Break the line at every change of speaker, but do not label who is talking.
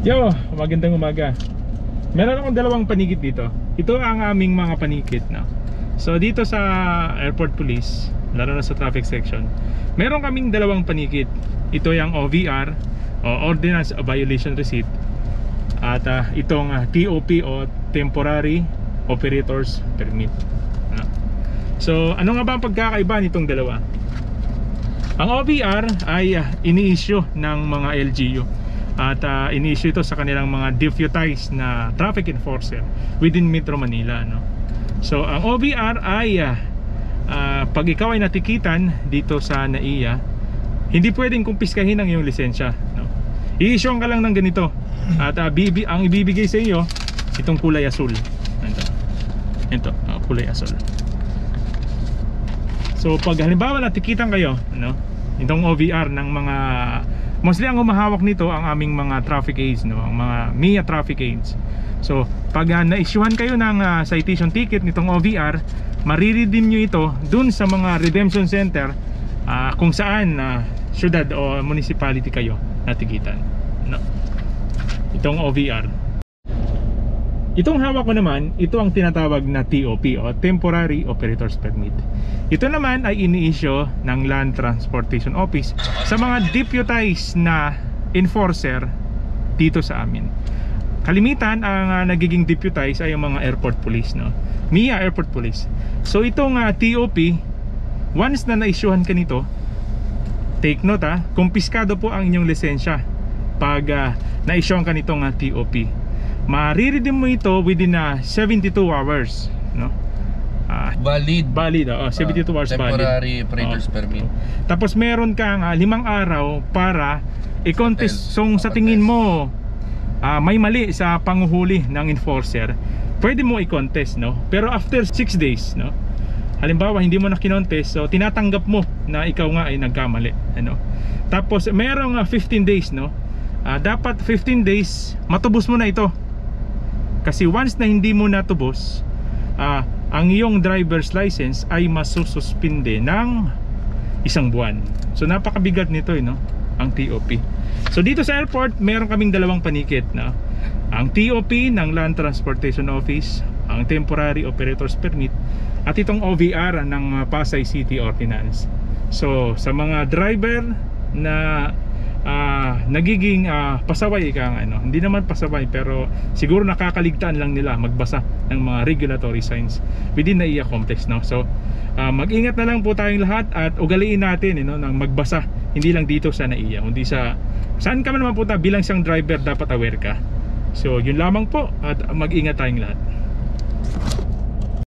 Yo, magandang umaga. Meron akong dalawang panikit dito. Ito ang aming mga panikit, no? So dito sa Airport Police, lalo na sa traffic section, meron kaming dalawang panikit. Ito yung OVR o Ordinance of Violation Receipt, at itong TOP o Temporary Operators Permit, no? So ano nga ba ang pagkakaiba nitong dalawa? Ang OVR ay ini-issue ng mga LGU at ini-issue ito sa kanilang mga deputized na traffic enforcer within Metro Manila, no? So ang OVR ay pag ikaw ay natikitan dito sa NAIA, hindi pwedeng kumpiskahin ang iyong lisensya, no? I-issue ka lang ng ganito at ang ibibigay sa iyo itong kulay asul. Ito, kulay asul. So pag halimbawa natikitan kayo, no, itong OVR ng mga, mostly ang humahawak nito ang aming mga traffic aids, no, ang mga MIA traffic aids. So pag na-issuehan kayo ng citation ticket nitong OVR, mariredeem nyo ito dun sa mga redemption center kung saan syudad o municipality kayo natikitan, no? Itong OVR. Itong hawak ko naman, ito ang tinatawag na TOP o Temporary Operators Permit. Ito naman ay ini-issue ng Land Transportation Office sa mga deputized na enforcer dito sa amin. Kalimitan ang nagiging deputized ay ang mga airport police, no? MIA Airport Police. So itong TOP, once na na-issuehan ka nito, take note, kumpiskado po ang inyong lisensya pag na-issuehan ka nitong TOP. Mariredeem mo ito within 72 hours, no? Valid 72 hours
temporary
valid.
Operators Permit.
Tapos meron kang 5 araw para i-contest. So sa tingin mo may mali sa panguhuli ng enforcer, pwede mo i-contest, no? Pero after 6 days, no, halimbawa hindi mo na kinontest, so tinatanggap mo na ikaw nga ay nagkamali, ano? Tapos merong 15 days, no? Dapat 15 days matubos mo na ito. Kasi once na hindi mo natubos, ang iyong driver's license ay masususpinde ng 1 buwan. So napakabigat nito, no? Ang TOP. So dito sa airport, meron kaming dalawang panikit, no? Ang TOP ng Land Transportation Office, ang Temporary Operators Permit, at itong OVR ng Pasay City Ordinance. So sa mga driver na nagiging pasaway hindi naman pasaway, pero siguro nakakaligtaan lang nila magbasa ng mga regulatory signs within NAIA complex, no? So mag-ingat na lang po tayong lahat at ugaliin natin, ng magbasa, hindi lang dito sa NAIA, kundi sa saan ka man naman punta. Bilang isang driver dapat aware ka. So yun lamang po, at mag-ingat tayong lahat.